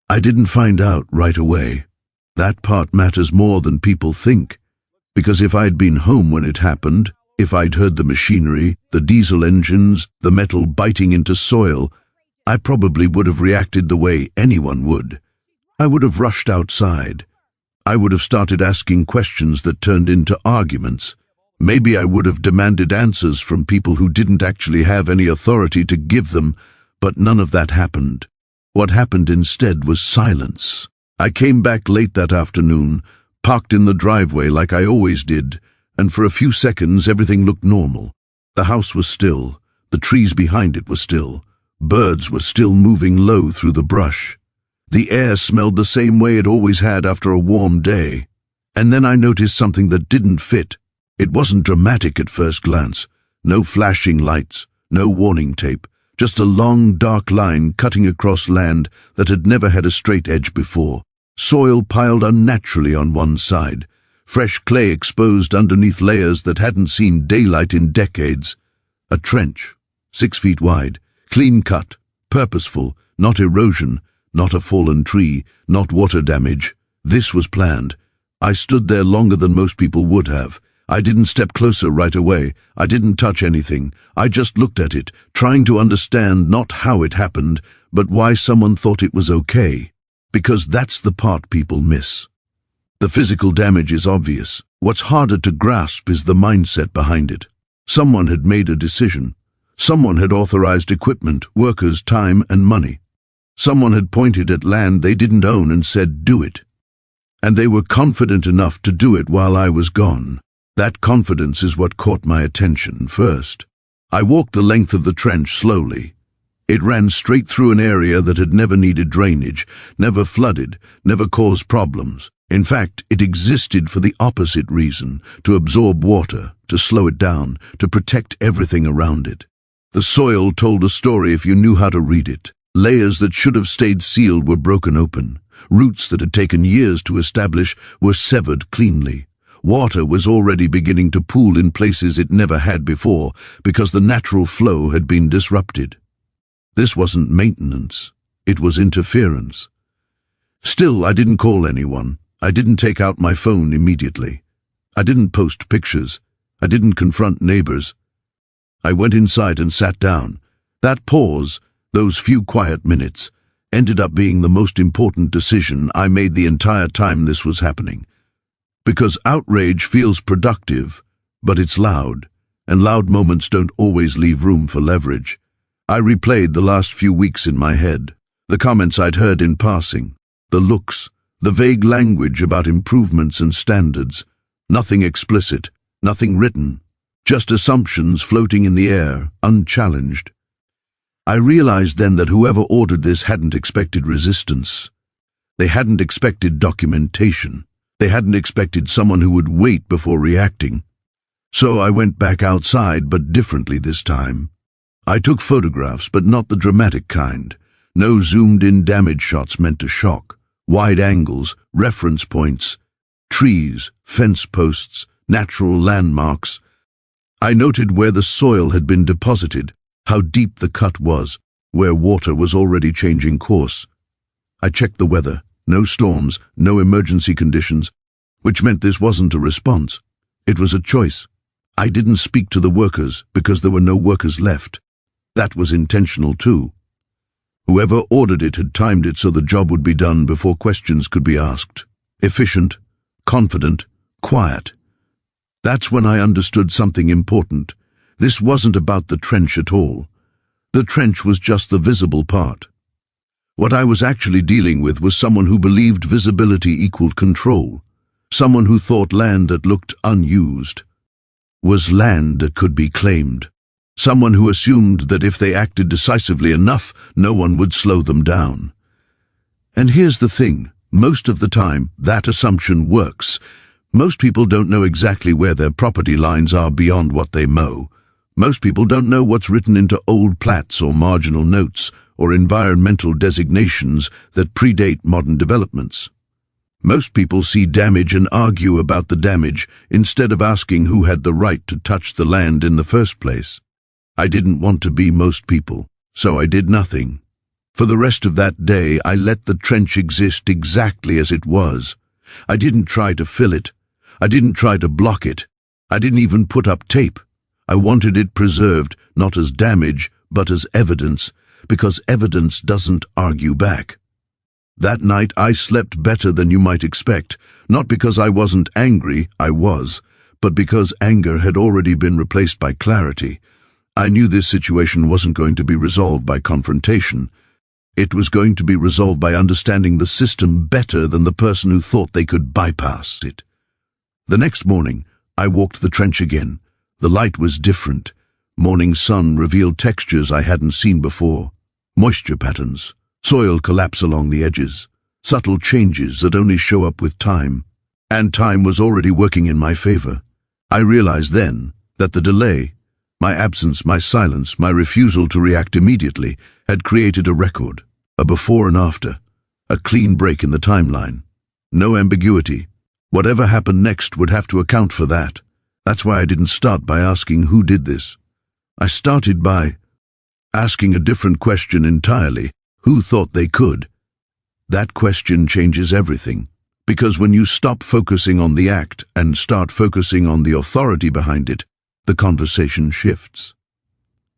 I didn't find out right away. That part matters more than people think, because if I'd been home when it happened, if I'd heard the machinery, the diesel engines, the metal biting into soil, I probably would have reacted the way anyone would. I would have rushed outside. I would have started asking questions that turned into arguments. Maybe I would have demanded answers from people who didn't actually have any authority to give them, but none of that happened. What happened instead was silence. I came back late that afternoon, parked in the driveway like I always did, and for a few seconds everything looked normal. The house was still. The trees behind it were still. Birds were still moving low through the brush. The air smelled the same way it always had after a warm day. And then I noticed something that didn't fit. It wasn't dramatic at first glance. No flashing lights, no warning tape. Just a long, dark line cutting across land that had never had a straight edge before. Soil piled unnaturally on one side. Fresh clay exposed underneath layers that hadn't seen daylight in decades. A trench, 6 feet wide, clean cut, purposeful, not erosion, not a fallen tree, not water damage. This was planned. I stood there longer than most people would have. I didn't step closer right away. I didn't touch anything. I just looked at it, trying to understand not how it happened, but why someone thought it was okay. Because that's the part people miss. The physical damage is obvious. What's harder to grasp is the mindset behind it. Someone had made a decision. Someone had authorized equipment, workers, time, and money. Someone had pointed at land they didn't own and said, "Do it." And they were confident enough to do it while I was gone. That confidence is what caught my attention first. I walked the length of the trench slowly. It ran straight through an area that had never needed drainage, never flooded, never caused problems. In fact, it existed for the opposite reason, to absorb water, to slow it down, to protect everything around it. The soil told a story if you knew how to read it. Layers that should have stayed sealed were broken open. Roots that had taken years to establish were severed cleanly. Water was already beginning to pool in places it never had before because the natural flow had been disrupted. This wasn't maintenance. It was interference. Still, I didn't call anyone. I didn't take out my phone immediately. I didn't post pictures. I didn't confront neighbors. I went inside and sat down. That pause, those few quiet minutes, ended up being the most important decision I made the entire time this was happening. Because outrage feels productive, but it's loud, and loud moments don't always leave room for leverage. I replayed the last few weeks in my head, the comments I'd heard in passing, the looks, the vague language about improvements and standards. Nothing explicit, nothing written, just assumptions floating in the air, unchallenged. I realized then that whoever ordered this hadn't expected resistance. They hadn't expected documentation. They hadn't expected someone who would wait before reacting. So I went back outside, but differently this time. I took photographs, but not the dramatic kind. No zoomed-in damage shots meant to shock. Wide angles, reference points, trees, fence posts, natural landmarks. I noted where the soil had been deposited, how deep the cut was, where water was already changing course. I checked the weather. No storms, no emergency conditions, which meant this wasn't a response. It was a choice. I didn't speak to the workers because there were no workers left. That was intentional too. Whoever ordered it had timed it so the job would be done before questions could be asked. Efficient, confident, quiet. That's when I understood something important. This wasn't about the trench at all. The trench was just the visible part. What I was actually dealing with was someone who believed visibility equaled control, someone who thought land that looked unused was land that could be claimed, someone who assumed that if they acted decisively enough, no one would slow them down. And here's the thing, most of the time, that assumption works. Most people don't know exactly where their property lines are beyond what they mow. Most people don't know what's written into old plats or marginal notes, or environmental designations that predate modern developments. Most people see damage and argue about the damage instead of asking who had the right to touch the land in the first place. I didn't want to be most people, so I did nothing. For the rest of that day, I let the trench exist exactly as it was. I didn't try to fill it. I didn't try to block it. I didn't even put up tape. I wanted it preserved, not as damage, but as evidence, because evidence doesn't argue back. That night I slept better than you might expect, not because I wasn't angry, I was, but because anger had already been replaced by clarity. I knew this situation wasn't going to be resolved by confrontation. It was going to be resolved by understanding the system better than the person who thought they could bypass it. The next morning, I walked the trench again. The light was different. Morning sun revealed textures I hadn't seen before. Moisture patterns, soil collapse along the edges, subtle changes that only show up with time. And time was already working in my favor. I realized then that the delay, my absence, my silence, my refusal to react immediately, had created a record, a before and after, a clean break in the timeline. No ambiguity. Whatever happened next would have to account for that. That's why I didn't start by asking who did this. I started by asking a different question entirely. Who thought they could? That question changes everything, because when you stop focusing on the act and start focusing on the authority behind it, the conversation shifts.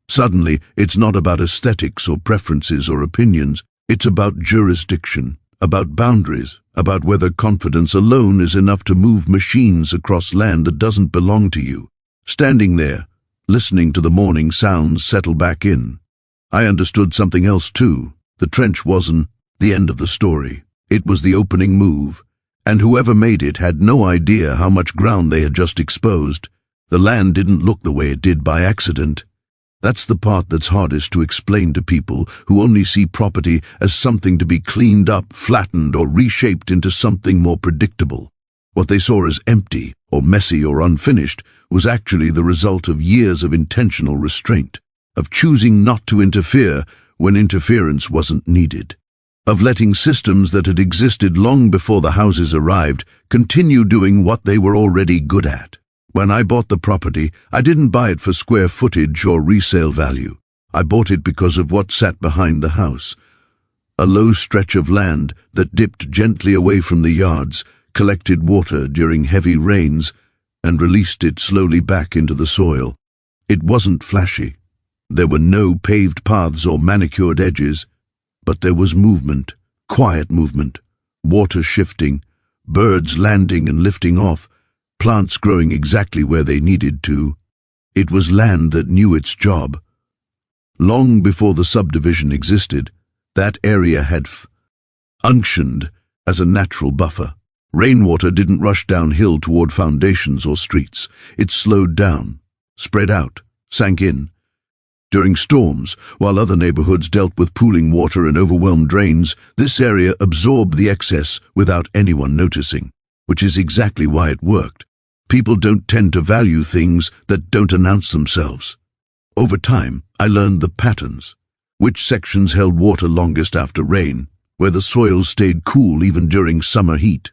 Suddenly, it's not about aesthetics or preferences or opinions. It's about jurisdiction, about boundaries, about whether confidence alone is enough to move machines across land that doesn't belong to you. Standing there, listening to the morning sounds settle back in, I understood something else too. The trench wasn't the end of the story. It was the opening move, and whoever made it had no idea how much ground they had just exposed. The land didn't look the way it did by accident. That's the part that's hardest to explain to people who only see property as something to be cleaned up, flattened, or reshaped into something more predictable. What they saw as empty, or messy, or unfinished was actually the result of years of intentional restraint, of choosing not to interfere when interference wasn't needed, of letting systems that had existed long before the houses arrived continue doing what they were already good at. When I bought the property, I didn't buy it for square footage or resale value. I bought it because of what sat behind the house. A low stretch of land that dipped gently away from the yards, collected water during heavy rains, and released it slowly back into the soil. It wasn't flashy. There were no paved paths or manicured edges, but there was movement, quiet movement, water shifting, birds landing and lifting off, plants growing exactly where they needed to. It was land that knew its job. Long before the subdivision existed, that area had functioned as a natural buffer. Rainwater didn't rush downhill toward foundations or streets. It slowed down, spread out, sank in. During storms, while other neighborhoods dealt with pooling water and overwhelmed drains, this area absorbed the excess without anyone noticing, which is exactly why it worked. People don't tend to value things that don't announce themselves. Over time, I learned the patterns. Which sections held water longest after rain, where the soil stayed cool even during summer heat,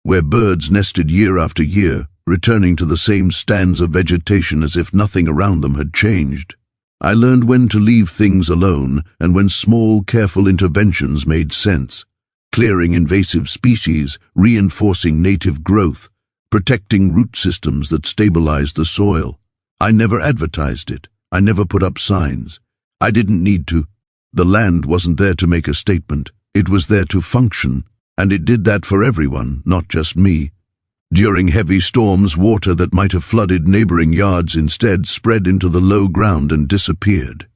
where birds nested year after year, returning to the same stands of vegetation as if nothing around them had changed. I learned when to leave things alone and when small, careful interventions made sense. Clearing invasive species, reinforcing native growth, protecting root systems that stabilized the soil. I never advertised it. I never put up signs. I didn't need to. The land wasn't there to make a statement. It was there to function, and it did that for everyone, not just me. During heavy storms, water that might have flooded neighboring yards instead spread into the low ground and disappeared.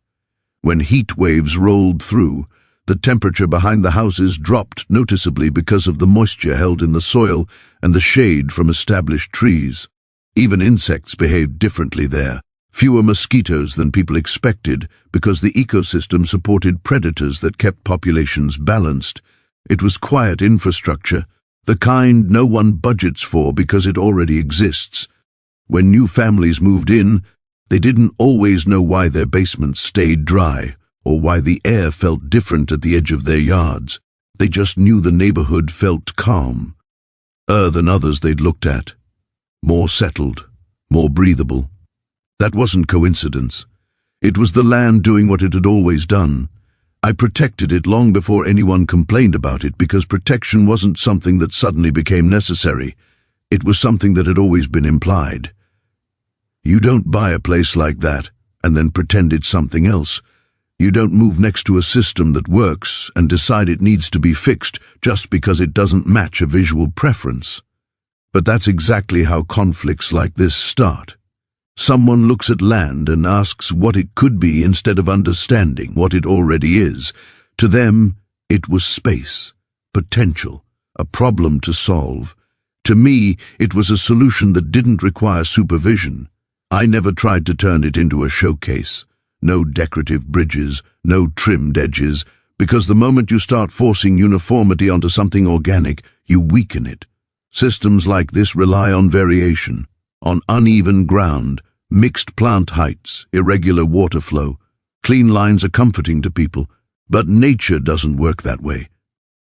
When heat waves rolled through, the temperature behind the houses dropped noticeably because of the moisture held in the soil and the shade from established trees. Even insects behaved differently there. Fewer mosquitoes than people expected because the ecosystem supported predators that kept populations balanced. It was quiet infrastructure, the kind no one budgets for because it already exists. When new families moved in, they didn't always know why their basements stayed dry or why the air felt different at the edge of their yards. They just knew the neighborhood felt calm, than others they'd looked at. More settled, more breathable. That wasn't coincidence. It was the land doing what it had always done. I protected it long before anyone complained about it because protection wasn't something that suddenly became necessary. It was something that had always been implied. You don't buy a place like that and then pretend it's something else. You don't move next to a system that works and decide it needs to be fixed just because it doesn't match a visual preference. But that's exactly how conflicts like this start. Someone looks at land and asks what it could be instead of understanding what it already is. To them, it was space, potential, a problem to solve. To me, it was a solution that didn't require supervision. I never tried to turn it into a showcase. No decorative bridges, no trimmed edges, because the moment you start forcing uniformity onto something organic, you weaken it. Systems like this rely on variation, on uneven ground, mixed plant heights, irregular water flow. Clean lines are comforting to people, but nature doesn't work that way.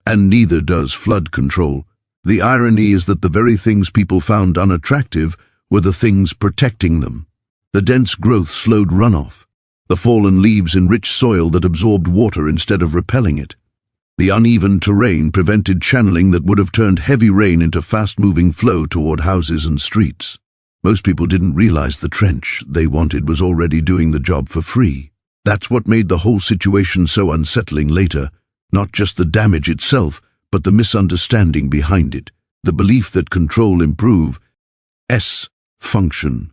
And neither does flood control. The irony is that the very things people found unattractive were the things protecting them. The dense growth slowed runoff. The fallen leaves enriched soil that absorbed water instead of repelling it. The uneven terrain prevented channeling that would have turned heavy rain into fast-moving flow toward houses and streets. Most people didn't realize the trench they wanted was already doing the job for free. That's what made the whole situation so unsettling later. Not just the damage itself, but the misunderstanding behind it. The belief that control improves function.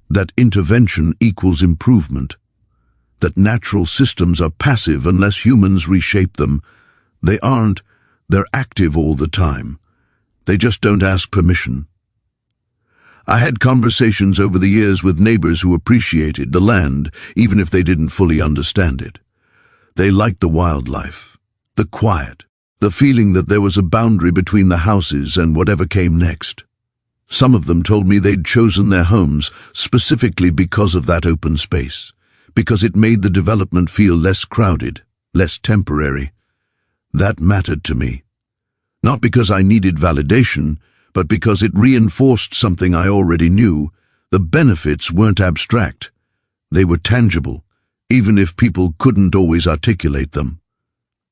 That intervention equals improvement. That natural systems are passive unless humans reshape them. They aren't. They're active all the time. They just don't ask permission. I had conversations over the years with neighbors who appreciated the land, even if they didn't fully understand it. They liked the wildlife, the quiet, the feeling that there was a boundary between the houses and whatever came next. Some of them told me they'd chosen their homes specifically because of that open space, because it made the development feel less crowded, less temporary. That mattered to me. Not because I needed validation, but because it reinforced something I already knew. The benefits weren't abstract. They were tangible, even if people couldn't always articulate them.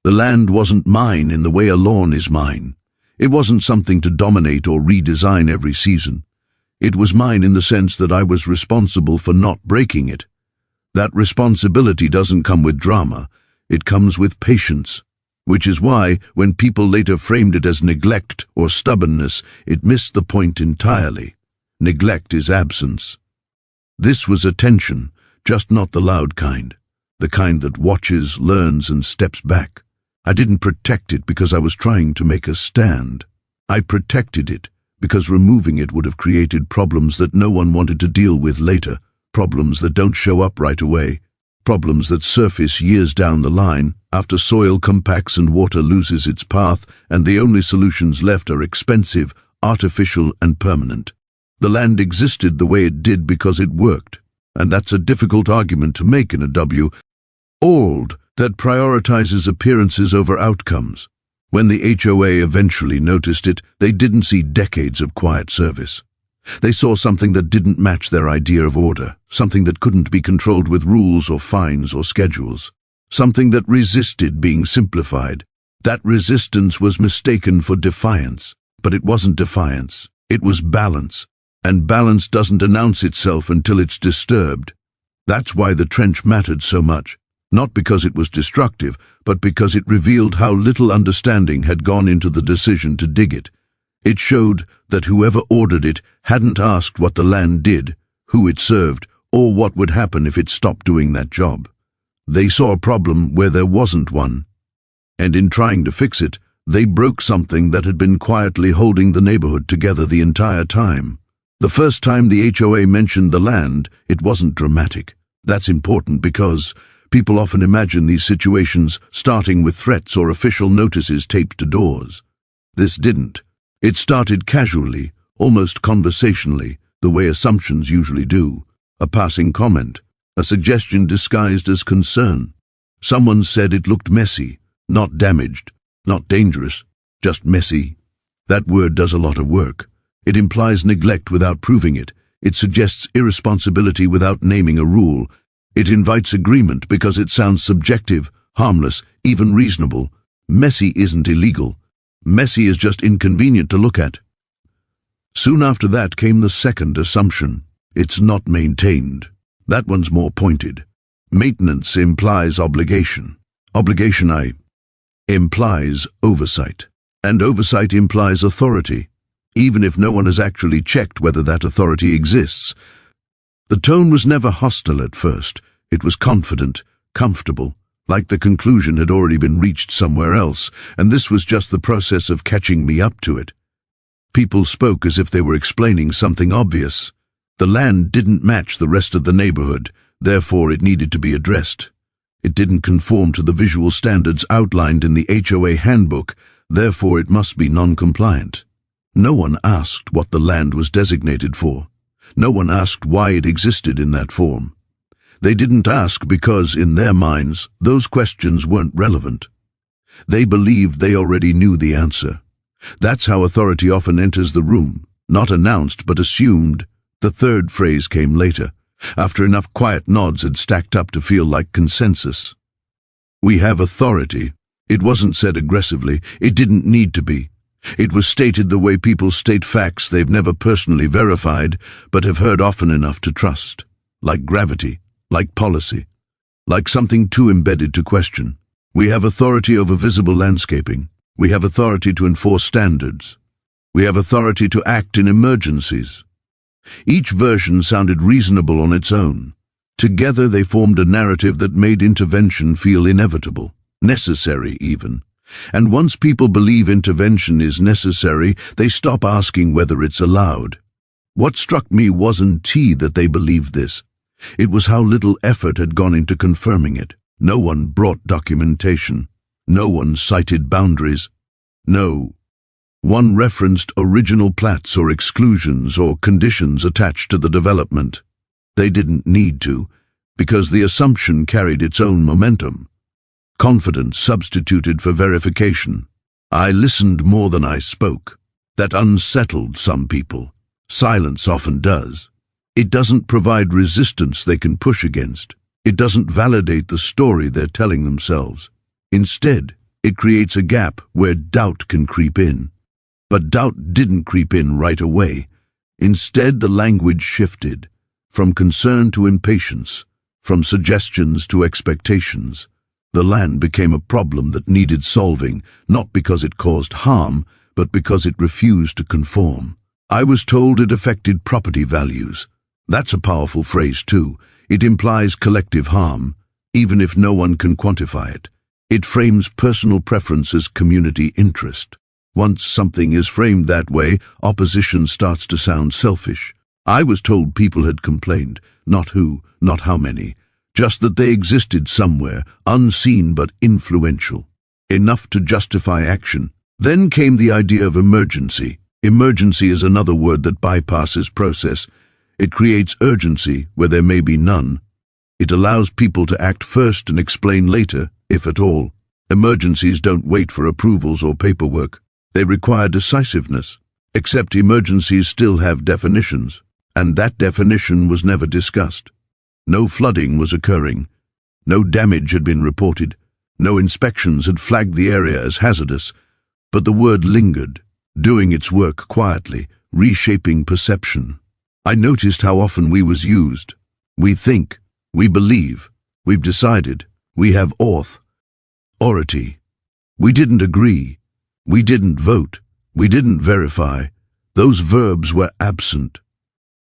The land wasn't mine in the way a lawn is mine. It wasn't something to dominate or redesign every season. It was mine in the sense that I was responsible for not breaking it. That responsibility doesn't come with drama. It comes with patience. Which is why, when people later framed it as neglect or stubbornness, it missed the point entirely. Neglect is absence. This was attention, just not the loud kind. The kind that watches, learns, and steps back. I didn't protect it because I was trying to make a stand. I protected it because removing it would have created problems that no one wanted to deal with later, problems that don't show up right away, problems that surface years down the line after soil compacts and water loses its path and the only solutions left are expensive, artificial, and permanent. The land existed the way it did because it worked, and that's a difficult argument to make in a world that prioritizes appearances over outcomes. When the HOA eventually noticed it, they didn't see decades of quiet service. They saw something that didn't match their idea of order, something that couldn't be controlled with rules or fines or schedules, something that resisted being simplified. That resistance was mistaken for defiance, but it wasn't defiance, it was balance, and balance doesn't announce itself until it's disturbed. That's why the trench mattered so much. Not because it was destructive, but because it revealed how little understanding had gone into the decision to dig it. It showed that whoever ordered it hadn't asked what the land did, who it served, or what would happen if it stopped doing that job. They saw a problem where there wasn't one. And in trying to fix it, they broke something that had been quietly holding the neighborhood together the entire time. The first time the HOA mentioned the land, it wasn't dramatic. That's important because people often imagine these situations starting with threats or official notices taped to doors. This didn't. It started casually, almost conversationally, the way assumptions usually do. A passing comment, a suggestion disguised as concern. Someone said it looked messy, not damaged, not dangerous, just messy. That word does a lot of work. It implies neglect without proving it. It suggests irresponsibility without naming a rule. It invites agreement because it sounds subjective, harmless, even reasonable. Messy isn't illegal. Messy is just inconvenient to look at. Soon after that came the second assumption. It's not maintained. That one's more pointed. Maintenance implies obligation. Obligation implies oversight. And oversight implies authority, even if no one has actually checked whether that authority exists. The tone was never hostile at first. It was confident, comfortable, like the conclusion had already been reached somewhere else, and this was just the process of catching me up to it. People spoke as if they were explaining something obvious. The land didn't match the rest of the neighborhood, therefore it needed to be addressed. It didn't conform to the visual standards outlined in the HOA handbook, therefore it must be non-compliant. No one asked what the land was designated for. No one asked why it existed in that form. They didn't ask because, in their minds, those questions weren't relevant. They believed they already knew the answer. That's how authority often enters the room, not announced but assumed. The third phrase came later, after enough quiet nods had stacked up to feel like consensus. We have authority. It wasn't said aggressively. It didn't need to be. It was stated the way people state facts they've never personally verified, but have heard often enough to trust. Like gravity, like policy, like something too embedded to question. We have authority over visible landscaping. We have authority to enforce standards. We have authority to act in emergencies. Each version sounded reasonable on its own. Together they formed a narrative that made intervention feel inevitable, necessary even. And once people believe intervention is necessary, they stop asking whether it's allowed. What struck me wasn't that they believed this. It was how little effort had gone into confirming it. No one brought documentation. No one cited boundaries. No one referenced original plats or exclusions or conditions attached to the development. They didn't need to, because the assumption carried its own momentum. Confidence substituted for verification. I listened more than I spoke. That unsettled some people. Silence often does. It doesn't provide resistance they can push against. It doesn't validate the story they're telling themselves. Instead, it creates a gap where doubt can creep in. But doubt didn't creep in right away. Instead, the language shifted, from concern to impatience, from suggestions to expectations. The land became a problem that needed solving, not because it caused harm, but because it refused to conform. I was told it affected property values. That's a powerful phrase too. It implies collective harm, even if no one can quantify it. It frames personal preference as community interest. Once something is framed that way, opposition starts to sound selfish. I was told people had complained, not who, not how many, just that they existed somewhere, unseen but influential, enough to justify action. Then came the idea of emergency. Emergency is another word that bypasses process. It creates urgency where there may be none. It allows people to act first and explain later, if at all. Emergencies don't wait for approvals or paperwork. They require decisiveness. Except emergencies still have definitions, and that definition was never discussed. No flooding was occurring. No damage had been reported. No inspections had flagged the area as hazardous. But the word lingered, doing its work quietly, reshaping perception. I noticed how often we was used. We think, we believe, we've decided, we have authority. We didn't agree. We didn't vote. We didn't verify. Those verbs were absent.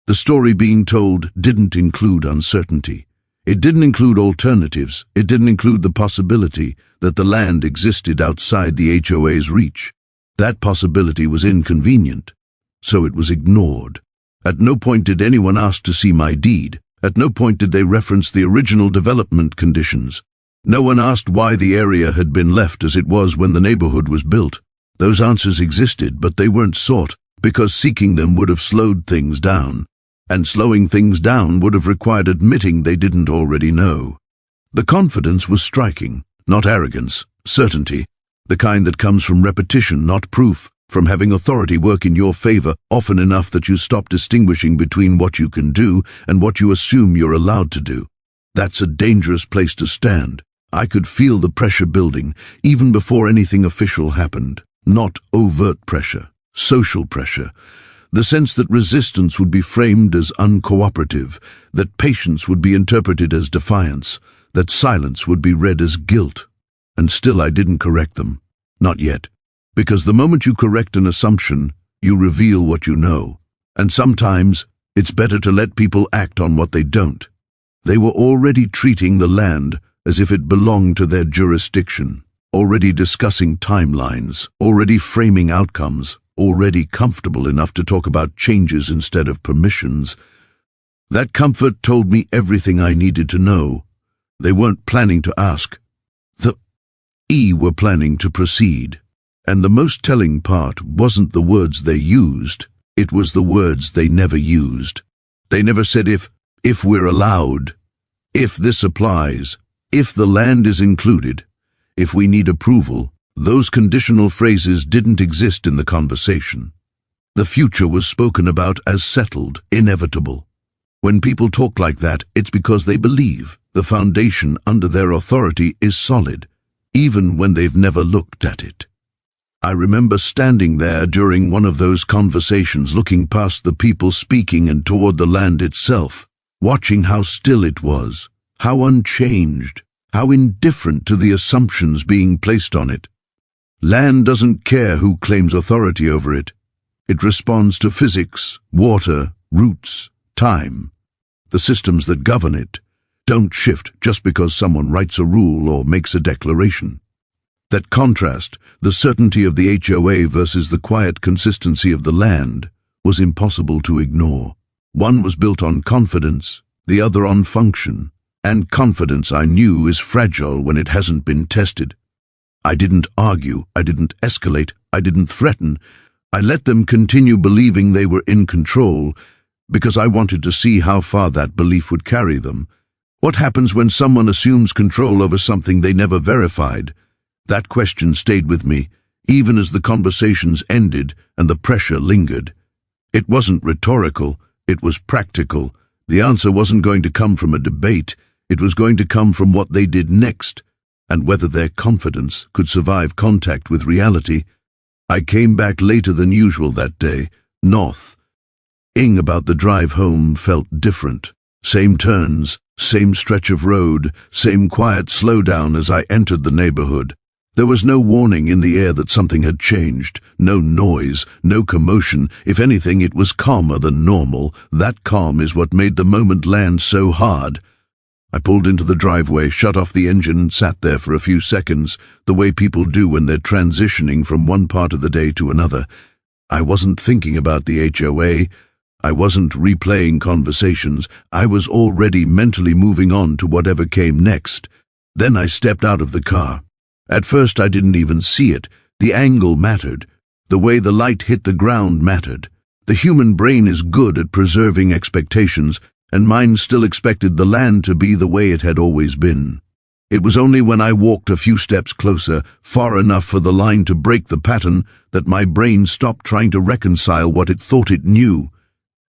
The story being told didn't include uncertainty. It didn't include alternatives. It didn't include the possibility that the land existed outside the HOA's reach. That possibility was inconvenient, so it was ignored. At no point did anyone ask to see my deed. At no point did they reference the original development conditions. No one asked why the area had been left as it was when the neighborhood was built. Those answers existed, but they weren't sought, because seeking them would have slowed things down. And slowing things down would have required admitting they didn't already know. The confidence was striking, not arrogance, certainty, the kind that comes from repetition, not proof, from having authority work in your favor often enough that you stop distinguishing between what you can do and what you assume you're allowed to do. That's a dangerous place to stand. I could feel the pressure building, even before anything official happened. Not overt pressure, social pressure. The sense that resistance would be framed as uncooperative, that patience would be interpreted as defiance, that silence would be read as guilt. And still I didn't correct them. Not yet. Because the moment you correct an assumption, you reveal what you know. And sometimes it's better to let people act on what they don't. They were already treating the land as if it belonged to their jurisdiction, already discussing timelines, already framing outcomes, already comfortable enough to talk about changes instead of permissions. That comfort told me everything I needed to know. They weren't planning to ask. The were planning to proceed. And the most telling part wasn't the words they used, it was the words they never used. They never said if we're allowed, if this applies, if the land is included, if we need approval. Those conditional phrases didn't exist in the conversation. The future was spoken about as settled, inevitable. When people talk like that, it's because they believe the foundation under their authority is solid, even when they've never looked at it. I remember standing there during one of those conversations, looking past the people speaking and toward the land itself, watching how still it was, how unchanged, how indifferent to the assumptions being placed on it. Land doesn't care who claims authority over it. It responds to physics, water, roots, time. The systems that govern it don't shift just because someone writes a rule or makes a declaration. That contrast, the certainty of the HOA versus the quiet consistency of the land, was impossible to ignore. One was built on confidence, the other on function. And confidence, I knew, is fragile when it hasn't been tested. I didn't argue, I didn't escalate, I didn't threaten. I let them continue believing they were in control because I wanted to see how far that belief would carry them. What happens when someone assumes control over something they never verified? That question stayed with me, even as the conversations ended and the pressure lingered. It wasn't rhetorical, it was practical. The answer wasn't going to come from a debate, it was going to come from what they did next, and whether their confidence could survive contact with reality. I came back later than usual that day, north. About the drive home felt different. Same turns, same stretch of road, same quiet slowdown as I entered the neighborhood. There was no warning in the air that something had changed, no noise, no commotion. If anything, it was calmer than normal. That calm is what made the moment land so hard. I pulled into the driveway, shut off the engine and sat there for a few seconds, the way people do when they're transitioning from one part of the day to another. I wasn't thinking about the HOA. I wasn't replaying conversations. I was already mentally moving on to whatever came next. Then I stepped out of the car. At first I didn't even see it. The angle mattered. The way the light hit the ground mattered. The human brain is good at preserving expectations, and mine still expected the land to be the way it had always been. It was only when I walked a few steps closer, far enough for the line to break the pattern, that my brain stopped trying to reconcile what it thought it knew.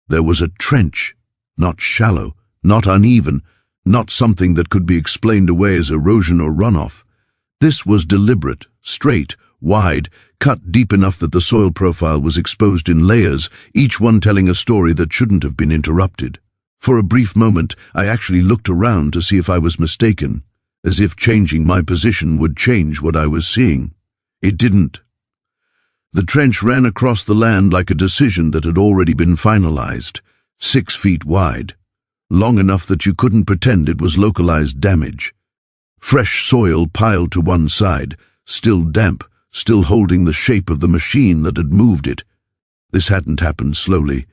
There was a trench, not shallow, not uneven, not something that could be explained away as erosion or runoff. This was deliberate, straight, wide, cut deep enough that the soil profile was exposed in layers, each one telling a story that shouldn't have been interrupted. For a brief moment, I actually looked around to see if I was mistaken, as if changing my position would change what I was seeing. It didn't. The trench ran across the land like a decision that had already been finalized, 6 feet wide, long enough that you couldn't pretend it was localized damage. Fresh soil piled to one side, still damp, still holding the shape of the machine that had moved it. This hadn't happened slowly.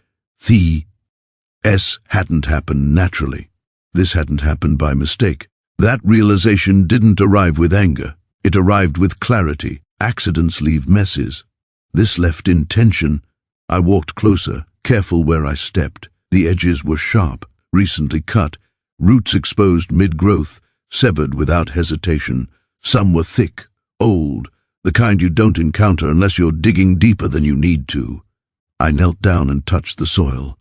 Hadn't happened naturally. This hadn't happened by mistake. That realization didn't arrive with anger. It arrived with clarity. Accidents leave messes. This left in tension. I walked closer, careful where I stepped. The edges were sharp, recently cut, roots exposed mid-growth, severed without hesitation. Some were thick, old, the kind you don't encounter unless you're digging deeper than you need to. I knelt down and touched the soil.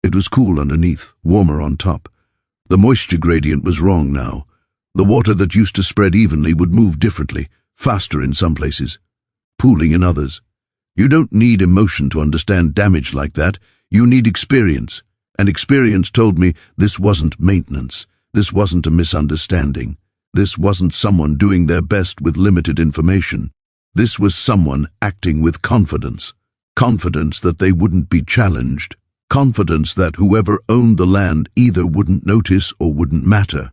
It was cool underneath, warmer on top. The moisture gradient was wrong now. The water that used to spread evenly would move differently, faster in some places, pooling in others. You don't need emotion to understand damage like that. You need experience. And experience told me this wasn't maintenance. This wasn't a misunderstanding. This wasn't someone doing their best with limited information. This was someone acting with confidence. Confidence that they wouldn't be challenged. Confidence that whoever owned the land either wouldn't notice or wouldn't matter.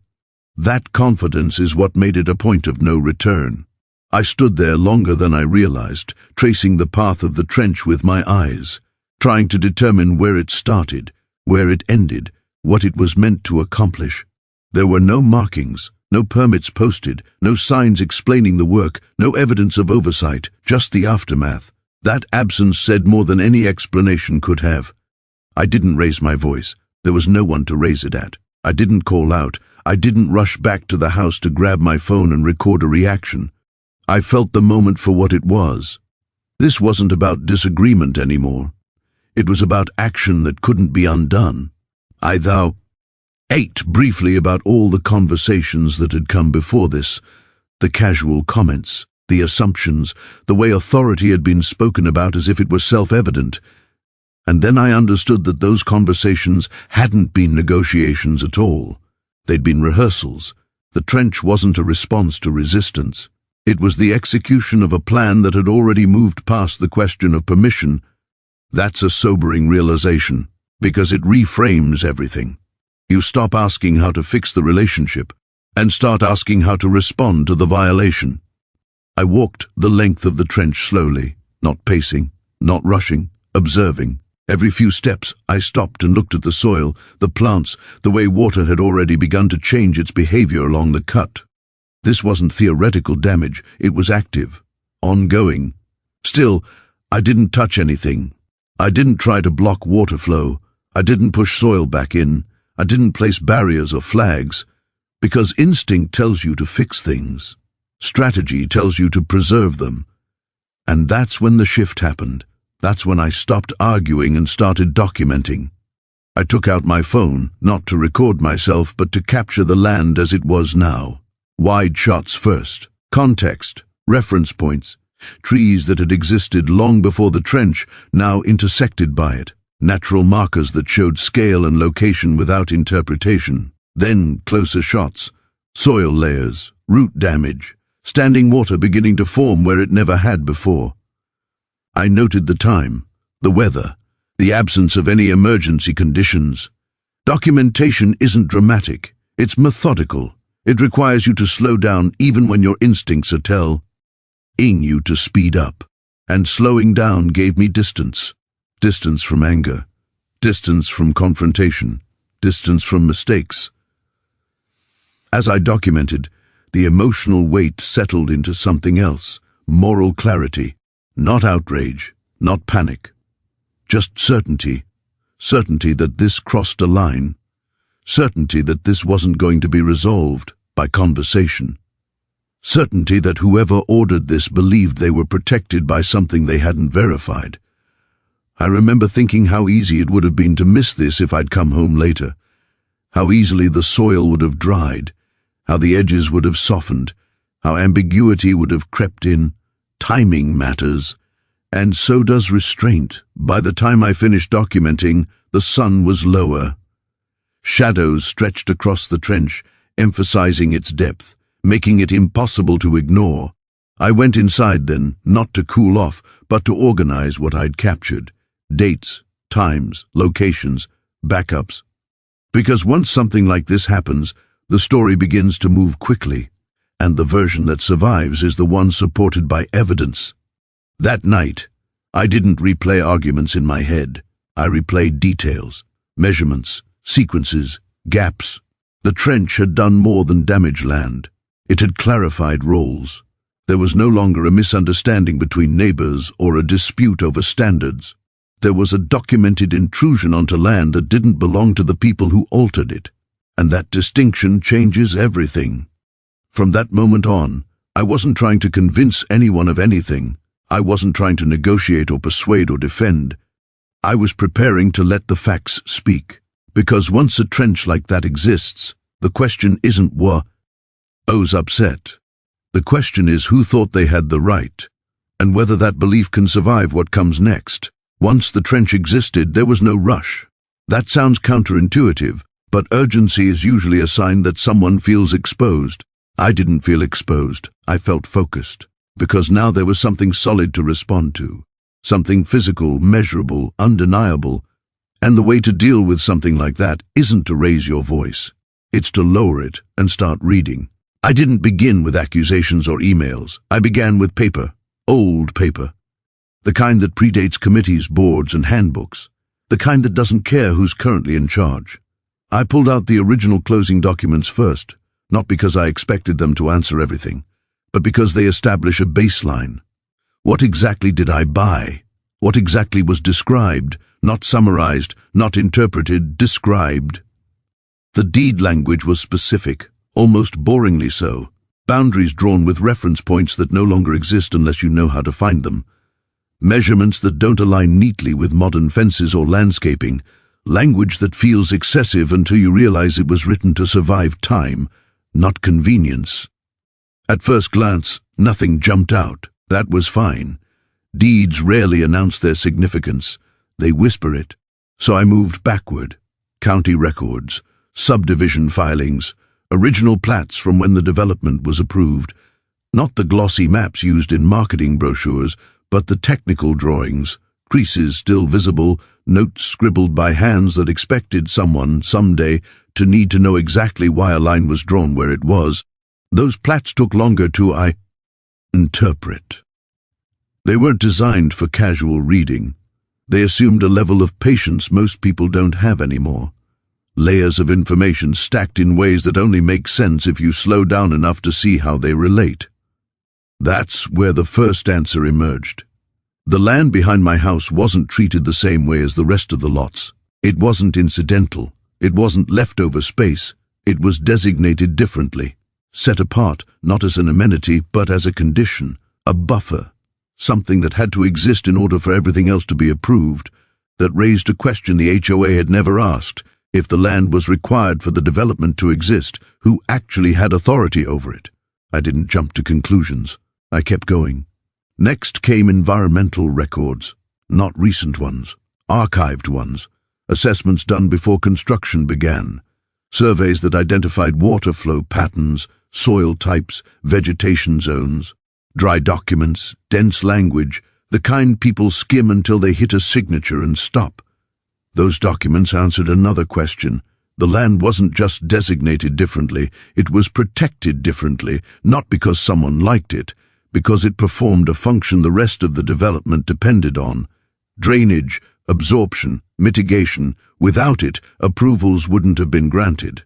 That confidence is what made it a point of no return. I stood there longer than I realized, tracing the path of the trench with my eyes, trying to determine where it started, where it ended, what it was meant to accomplish. There were no markings, no permits posted, no signs explaining the work, no evidence of oversight, just the aftermath. That absence said more than any explanation could have. I didn't raise my voice. There was no one to raise it at. I didn't call out. I didn't rush back to the house to grab my phone and record a reaction. I felt the moment for what it was. This wasn't about disagreement anymore. It was about action that couldn't be undone. I ate briefly about all the conversations that had come before this, the casual comments, the assumptions, the way authority had been spoken about as if it was self-evident. And then I understood that those conversations hadn't been negotiations at all. They'd been rehearsals. The trench wasn't a response to resistance. It was the execution of a plan that had already moved past the question of permission. That's a sobering realization, because it reframes everything. You stop asking how to fix the relationship and start asking how to respond to the violation. I walked the length of the trench slowly, not pacing, not rushing, observing. Every few steps I stopped and looked at the soil, the plants, the way water had already begun to change its behavior along the cut. This wasn't theoretical damage, it was active, ongoing. Still, I didn't touch anything. I didn't try to block water flow. I didn't push soil back in. I didn't place barriers or flags, because instinct tells you to fix things. Strategy tells you to preserve them. And that's when the shift happened. That's when I stopped arguing and started documenting. I took out my phone, not to record myself, but to capture the land as it was now. Wide shots first, context, reference points, trees that had existed long before the trench, now intersected by it. Natural markers that showed scale and location without interpretation. Then closer shots, soil layers, root damage, standing water beginning to form where it never had before. I noted the time, the weather, the absence of any emergency conditions. Documentation isn't dramatic, it's methodical. It requires you to slow down even when your instincts are telling you to speed up. And slowing down gave me distance. Distance from anger, distance from confrontation, distance from mistakes. As I documented, the emotional weight settled into something else, moral clarity, not outrage, not panic, just certainty, certainty that this crossed a line, certainty that this wasn't going to be resolved by conversation, certainty that whoever ordered this believed they were protected by something they hadn't verified. I remember thinking how easy it would have been to miss this if I'd come home later, how easily the soil would have dried, how the edges would have softened, how ambiguity would have crept in. Timing matters, and so does restraint. By the time I finished documenting, the sun was lower. Shadows stretched across the trench, emphasizing its depth, making it impossible to ignore. I went inside then, not to cool off, but to organize what I'd captured. Dates, times, locations, backups. Because once something like this happens, the story begins to move quickly, and the version that survives is the one supported by evidence. That night, I didn't replay arguments in my head. I replayed details, measurements, sequences, gaps. The trench had done more than damage land. It had clarified roles. There was no longer a misunderstanding between neighbors or a dispute over standards. There was a documented intrusion onto land that didn't belong to the people who altered it, and that distinction changes everything. From that moment on, I wasn't trying to convince anyone of anything. I wasn't trying to negotiate or persuade or defend. I was preparing to let the facts speak. Because once a trench like that exists, the question isn't who's upset. The question is who thought they had the right, and whether that belief can survive what comes next. Once the trench existed, there was no rush. That sounds counterintuitive, but urgency is usually a sign that someone feels exposed. I didn't feel exposed. I felt focused, because now there was something solid to respond to, something physical, measurable, undeniable. And the way to deal with something like that isn't to raise your voice. It's to lower it and start reading. I didn't begin with accusations or emails. I began with paper, old paper. The kind that predates committees, boards, and handbooks. The kind that doesn't care who's currently in charge. I pulled out the original closing documents first, not because I expected them to answer everything, but because they establish a baseline. What exactly did I buy? What exactly was described, not summarized, not interpreted, described? The deed language was specific, almost boringly so. Boundaries drawn with reference points that no longer exist unless you know how to find them. Measurements that don't align neatly with modern fences or landscaping. Language that feels excessive until you realize it was written to survive time, not convenience. At first glance, nothing jumped out. That was fine. Deeds rarely announce their significance. They whisper it. So I moved backward. County records, subdivision filings, original plats from when the development was approved. Not the glossy maps used in marketing brochures, but the technical drawings, creases still visible, notes scribbled by hands that expected someone, someday, to need to know exactly why a line was drawn where it was. Those plats took longer to interpret. They weren't designed for casual reading. They assumed a level of patience most people don't have anymore. Layers of information stacked in ways that only make sense if you slow down enough to see how they relate. That's where the first answer emerged. The land behind my house wasn't treated the same way as the rest of the lots. It wasn't incidental. It wasn't leftover space. It was designated differently. Set apart, not as an amenity, but as a condition, a buffer, something that had to exist in order for everything else to be approved, that raised a question the HOA had never asked: if the land was required for the development to exist, who actually had authority over it? I didn't jump to conclusions. I kept going. Next came environmental records, not recent ones, archived ones, assessments done before construction began, surveys that identified water flow patterns, soil types, vegetation zones, dry documents, dense language, the kind people skim until they hit a signature and stop. Those documents answered another question. The land wasn't just designated differently, it was protected differently, not because someone liked it, because it performed a function the rest of the development depended on. Drainage, absorption, mitigation. Without it, approvals wouldn't have been granted.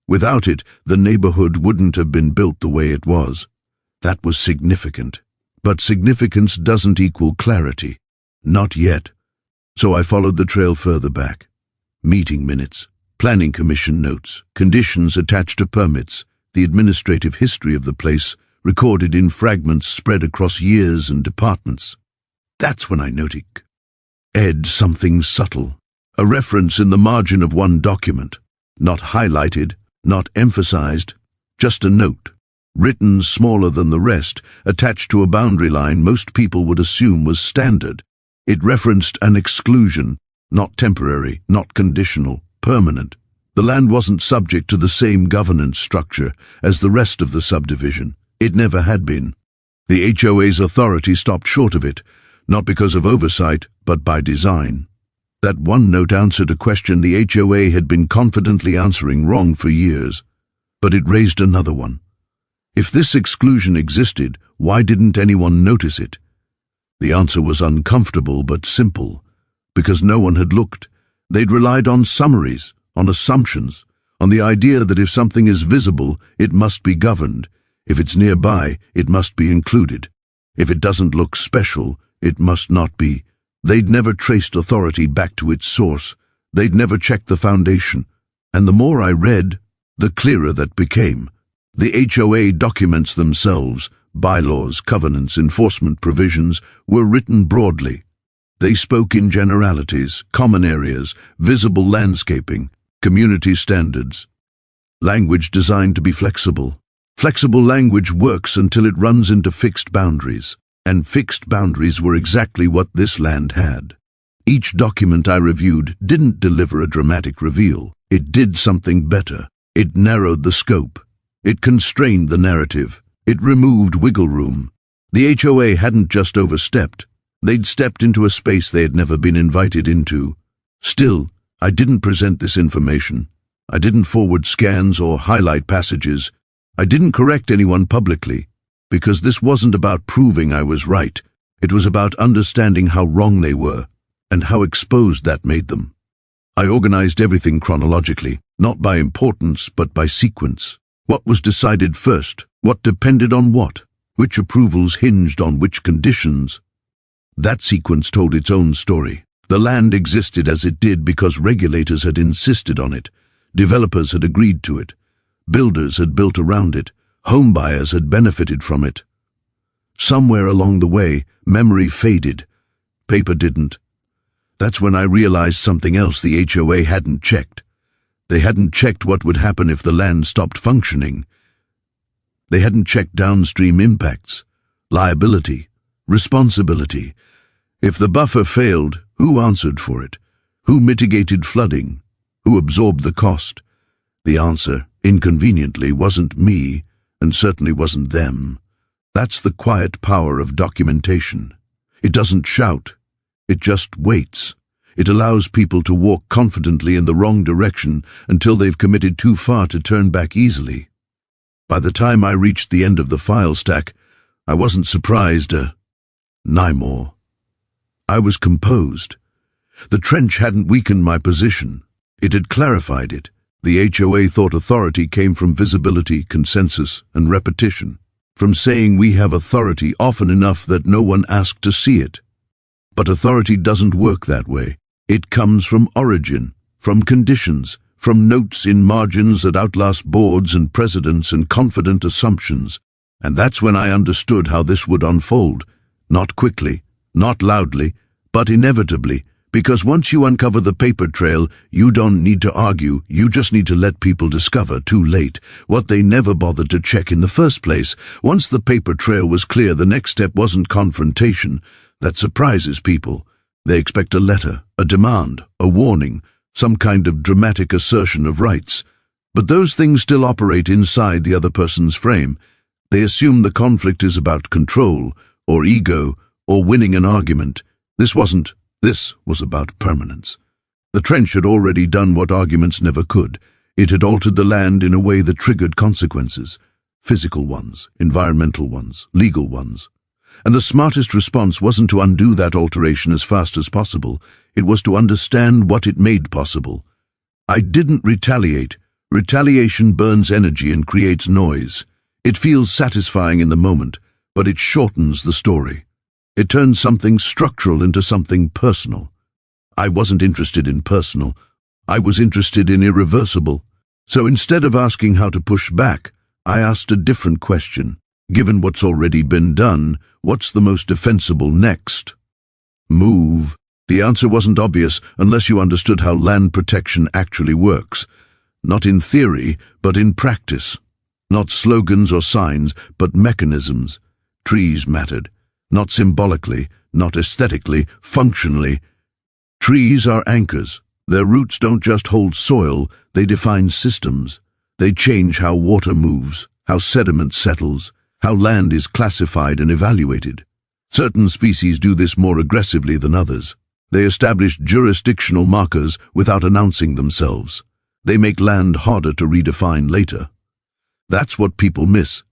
Without it, the neighborhood wouldn't have been built the way it was. That was significant. But significance doesn't equal clarity. Not yet. So I followed the trail further back. Meeting minutes, planning commission notes, conditions attached to permits, the administrative history of the place, recorded in fragments spread across years and departments. That's when I noted something subtle, a reference in the margin of one document, not highlighted, not emphasized, just a note, written smaller than the rest, attached to a boundary line most people would assume was standard. It referenced an exclusion, not temporary, not conditional, permanent. The land wasn't subject to the same governance structure as the rest of the subdivision. It never had been. The HOA's authority stopped short of it, not because of oversight, but by design. That one note answered a question the HOA had been confidently answering wrong for years, but it raised another one. If this exclusion existed, why didn't anyone notice it? The answer was uncomfortable but simple, because no one had looked. They'd relied on summaries, on assumptions, on the idea that if something is visible, it must be governed. If it's nearby, it must be included. If it doesn't look special, it must not be. They'd never traced authority back to its source. They'd never checked the foundation. And the more I read, the clearer that became. The HOA documents themselves, bylaws, covenants, enforcement provisions, were written broadly. They spoke in generalities, common areas, visible landscaping. community standards, language designed to be flexible. Flexible language works until it runs into fixed boundaries, and fixed boundaries were exactly what this land had. Each document I reviewed didn't deliver a dramatic reveal. It did something better. It narrowed the scope. It constrained the narrative. It removed wiggle room. The HOA hadn't just overstepped. They'd stepped into a space they had never been invited into. Still, I didn't present this information. I didn't forward scans or highlight passages. I didn't correct anyone publicly, because this wasn't about proving I was right. It was about understanding how wrong they were, and how exposed that made them. I organized everything chronologically, not by importance, but by sequence. What was decided first? What depended on what? Which approvals hinged on which conditions? That sequence told its own story. The land existed as it did because regulators had insisted on it. Developers had agreed to it. Builders had built around it. Homebuyers had benefited from it. Somewhere along the way, memory faded. Paper didn't. That's when I realized something else the HOA hadn't checked. They hadn't checked what would happen if the land stopped functioning. They hadn't checked downstream impacts, liability, responsibility. If the buffer failed, who answered for it? Who mitigated flooding? Who absorbed the cost? The answer, inconveniently, wasn't me, and certainly wasn't them. That's the quiet power of documentation. It doesn't shout. It just waits. It allows people to walk confidently in the wrong direction until they've committed too far to turn back easily. By the time I reached the end of the file stack, I wasn't surprised, more. I was composed. The trench hadn't weakened my position. It had clarified it. The HOA thought authority came from visibility, consensus, and repetition, from saying we have authority often enough that no one asked to see it. But authority doesn't work that way. It comes from origin, from conditions, from notes in margins that outlast boards and precedents and confident assumptions. And that's when I understood how this would unfold. Not quickly, not loudly, but inevitably. Because once you uncover the paper trail, you don't need to argue, you just need to let people discover, too late, what they never bothered to check in the first place. Once the paper trail was clear, the next step wasn't confrontation. That surprises people. They expect a letter, a demand, a warning, some kind of dramatic assertion of rights. But those things still operate inside the other person's frame. They assume the conflict is about control, or ego, or winning an argument. This was about permanence. The trench had already done what arguments never could. It had altered the land in a way that triggered consequences. Physical ones, environmental ones, legal ones. And the smartest response wasn't to undo that alteration as fast as possible. It was to understand what it made possible. I didn't retaliate. Retaliation burns energy and creates noise. It feels satisfying in the moment, but it shortens the story. It turns something structural into something personal. I wasn't interested in personal. I was interested in irreversible. So instead of asking how to push back, I asked a different question. Given what's already been done, what's the most defensible next? Move. The answer wasn't obvious unless you understood how land protection actually works. Not in theory, but in practice. Not slogans or signs, but mechanisms. Trees mattered. Not symbolically, not aesthetically, functionally. Trees are anchors. Their roots don't just hold soil, they define systems. They change how water moves, how sediment settles, how land is classified and evaluated. Certain species do this more aggressively than others. They establish jurisdictional markers without announcing themselves. They make land harder to redefine later. That's what people miss.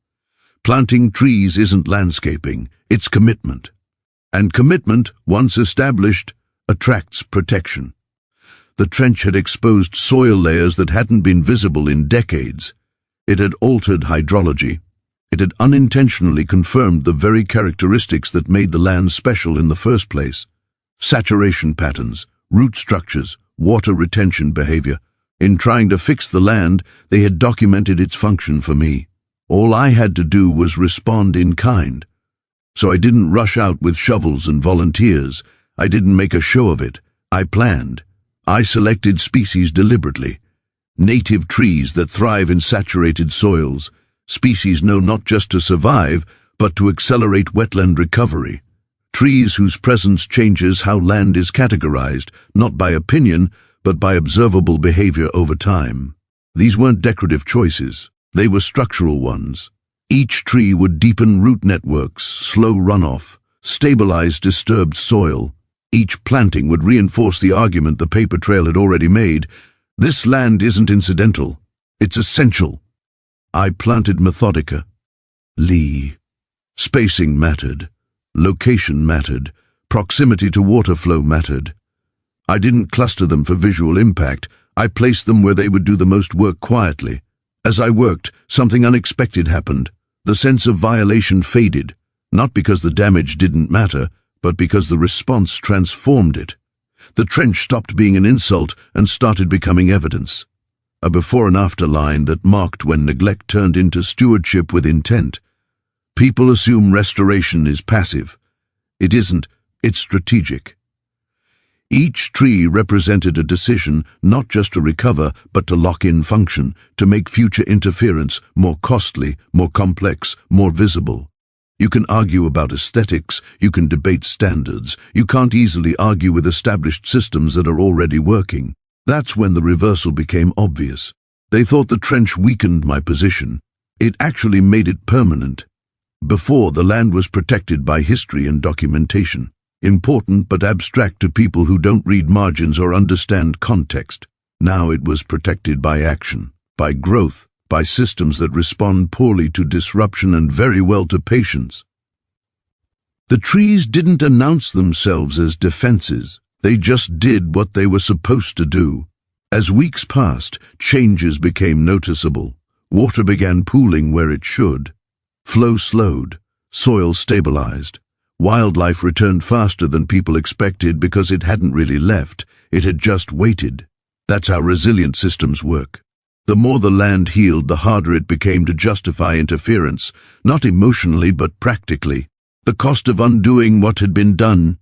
Planting trees isn't landscaping, it's commitment. And commitment, once established, attracts protection. The trench had exposed soil layers that hadn't been visible in decades. It had altered hydrology. It had unintentionally confirmed the very characteristics that made the land special in the first place. Saturation patterns, root structures, water retention behavior. In trying to fix the land, they had documented its function for me. All I had to do was respond in kind. So I didn't rush out with shovels and volunteers. I didn't make a show of it. I planned. I selected species deliberately. native trees that thrive in saturated soils, species known not just to survive, but to accelerate wetland recovery. Trees whose presence changes how land is categorized, not by opinion, but by observable behavior over time. These weren't decorative choices, they were structural ones. Each tree would deepen root networks, slow runoff, stabilize disturbed soil. Each planting would reinforce the argument the paper trail had already made. This land isn't incidental, it's essential. I planted Methodica. Lee. Spacing mattered. Location mattered. Proximity to water flow mattered. I didn't cluster them for visual impact. I placed them where they would do the most work quietly. As I worked, something unexpected happened. The sense of violation faded, not because the damage didn't matter, but because the response transformed it. The trench stopped being an insult and started becoming evidence. A before and after line that marked when neglect turned into stewardship with intent. People assume restoration is passive. It isn't, it's strategic. Each tree represented a decision not just to recover, but to lock in function, to make future interference more costly, more complex, more visible. You can argue about aesthetics, you can debate standards, you can't easily argue with established systems that are already working. That's when the reversal became obvious. They thought the trench weakened my position. It actually made it permanent. Before, the land was protected by history and documentation, important but abstract to people who don't read margins or understand context. Now it was protected by action, by growth, by systems that respond poorly to disruption and very well to patience. The trees didn't announce themselves as defenses. They just did what they were supposed to do. As weeks passed, changes became noticeable. Water began pooling where it should. Flow slowed. Soil stabilized. Wildlife returned faster than people expected because it hadn't really left. It had just waited. That's how resilient systems work. The more the land healed, the harder it became to justify interference, not emotionally but practically. The cost of undoing what had been done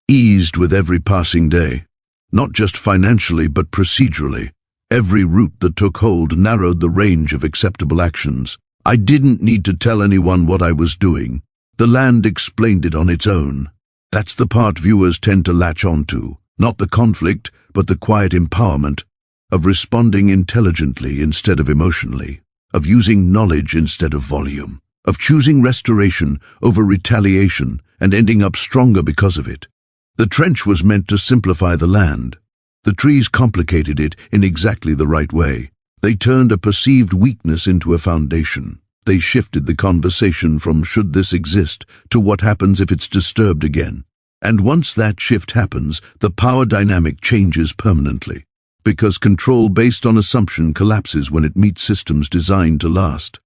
eased with every passing day, not just financially but procedurally. Every route that took hold narrowed the range of acceptable actions. I didn't need to tell anyone what I was doing. The land explained it on its own. That's the part viewers tend to latch onto, not the conflict, but the quiet empowerment of responding intelligently instead of emotionally, of using knowledge instead of volume, of choosing restoration over retaliation and ending up stronger because of it. The trench was meant to simplify the land. The trees complicated it in exactly the right way. They turned a perceived weakness into a foundation. They shifted the conversation from should this exist to what happens if it's disturbed again. And once that shift happens, the power dynamic changes permanently, because control based on assumption collapses when it meets systems designed to last.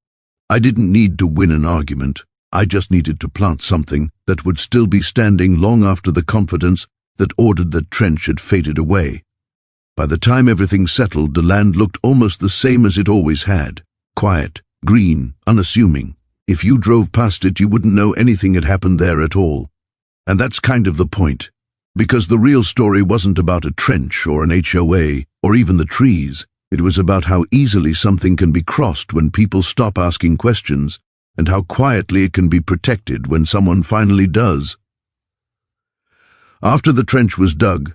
I didn't need to win an argument. I just needed to plant something that would still be standing long after the confidence that ordered the trench had faded away. By the time everything settled, the land looked almost the same as it always had. Quiet, green, unassuming. If you drove past it, you wouldn't know anything had happened there at all. And that's kind of the point. Because the real story wasn't about a trench or an HOA or even the trees. It was about how easily something can be crossed when people stop asking questions, and how quietly it can be protected when someone finally does. After the trench was dug,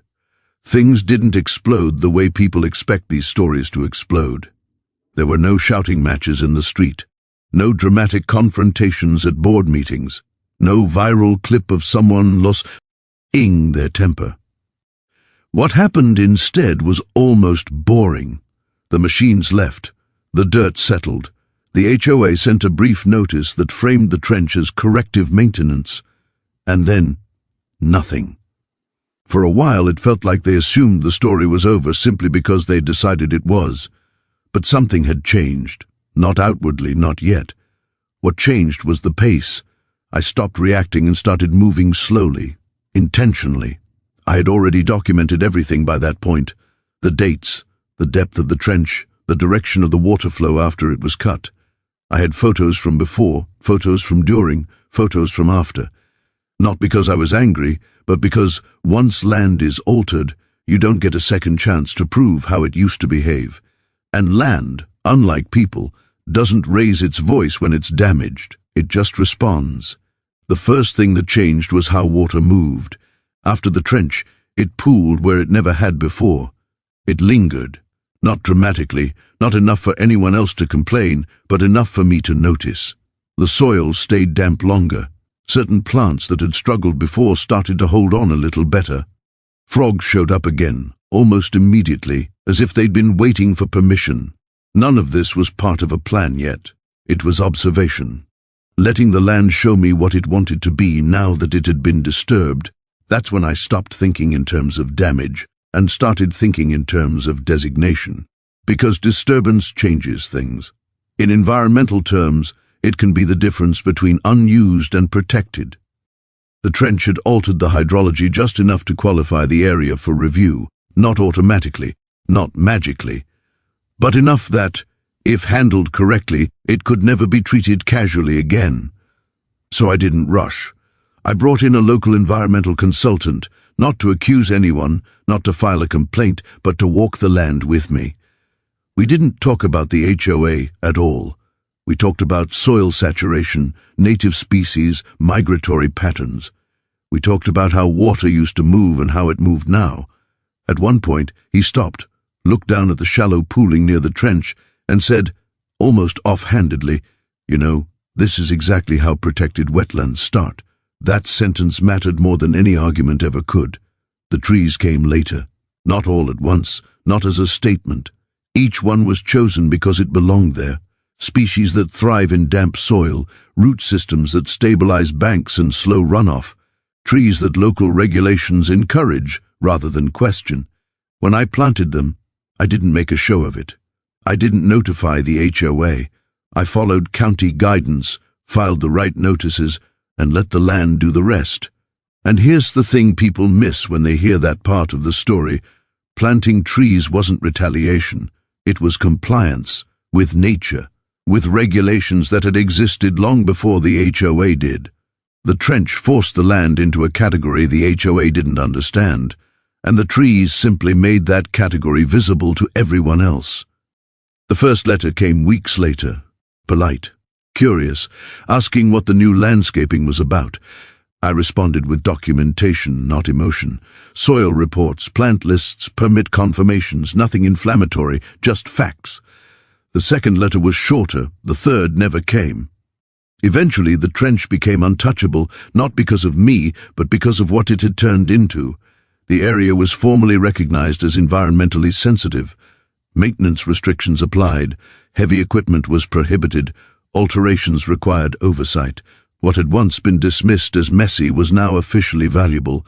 things didn't explode the way people expect these stories to explode. There were no shouting matches in the street, no dramatic confrontations at board meetings, no viral clip of someone losing their temper. What happened instead was almost boring. The machines left, the dirt settled. The HOA sent a brief notice that framed the trench as corrective maintenance, and then nothing. For a while it felt like they assumed the story was over simply because they decided it was. But something had changed, not outwardly, not yet. What changed was the pace. I stopped reacting and started moving slowly, intentionally. I had already documented everything by that point. The dates, the depth of the trench, the direction of the water flow after it was cut. I had photos from before, photos from during, photos from after. Not because I was angry, but because once land is altered, You don't get a second chance to prove how it used to behave. And land, unlike people, doesn't raise its voice when it's damaged. It just responds. The first thing that changed was how water moved. After the trench, it pooled where it never had before. It lingered. Not dramatically, not enough for anyone else to complain, but enough for me to notice. The soil stayed damp longer. Certain plants that had struggled before started to hold on a little better. Frogs showed up again, almost immediately, as if they'd been waiting for permission. None of this was part of a plan yet. It was observation. Letting the land show me what it wanted to be now that it had been disturbed. That's when I stopped thinking in terms of damage and started thinking in terms of designation. Because disturbance changes things. In environmental terms, it can be the difference between unused and protected. The trench had altered the hydrology just enough to qualify the area for review, not automatically, not magically, but enough that, if handled correctly, it could never be treated casually again. So I didn't rush. I brought in a local environmental consultant, not to accuse anyone, not to file a complaint, but to walk the land with me. We didn't talk about the HOA at all. We talked about soil saturation, native species, migratory patterns. We talked about how water used to move and how it moved now. At one point, he stopped, looked down at the shallow pooling near the trench, and said, almost offhandedly, "You know, this is exactly how protected wetlands start." That sentence mattered more than any argument ever could. The trees came later, not all at once, not as a statement. Each one was chosen because it belonged there. Species that thrive in damp soil, root systems that stabilize banks and slow runoff, trees that local regulations encourage rather than question. When I planted them, I didn't make a show of it. I didn't notify the HOA. I followed county guidance, filed the right notices, and let the land do the rest. And here's the thing people miss when they hear that part of the story. Planting trees wasn't retaliation. It was compliance with nature, with regulations that had existed long before the HOA did. The trench forced the land into a category the HOA didn't understand, and the trees simply made that category visible to everyone else. The first letter came weeks later, polite, curious, asking what the new landscaping was about. I responded with documentation, not emotion. Soil reports, plant lists, permit confirmations, nothing inflammatory, just facts. The second letter was shorter, the third never came. Eventually, the trench became untouchable, not because of me, but because of what it had turned into. The area was formally recognized as environmentally sensitive. Maintenance restrictions applied, heavy equipment was prohibited, alterations required oversight. What had once been dismissed as messy was now officially valuable.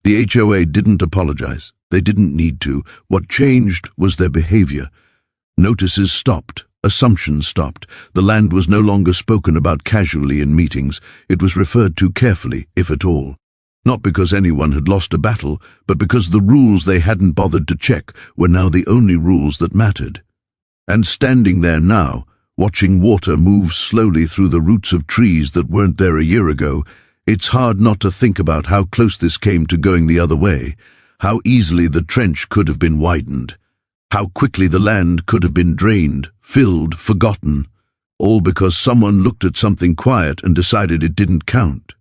The HOA didn't apologize. They didn't need to. What changed was their behavior. Notices stopped. Assumptions stopped. The land was no longer spoken about casually in meetings. It was referred to carefully, if at all. Not because anyone had lost a battle, but because the rules they hadn't bothered to check were now the only rules that mattered. And standing there now, watching water move slowly through the roots of trees that weren't there a year ago, it's hard not to think about how close this came to going the other way, how easily the trench could have been widened, how quickly the land could have been drained, filled, forgotten, all because someone looked at something quiet and decided it didn't count.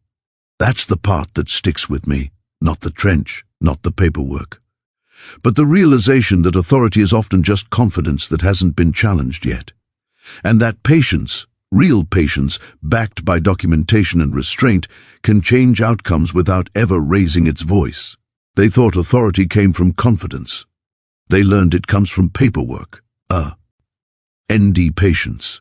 That's the part that sticks with me, not the trench, not the paperwork. But the realization that authority is often just confidence that hasn't been challenged yet. And that patience, real patience, backed by documentation and restraint, can change outcomes without ever raising its voice. They thought authority came from confidence. They learned it comes from paperwork. ND patience.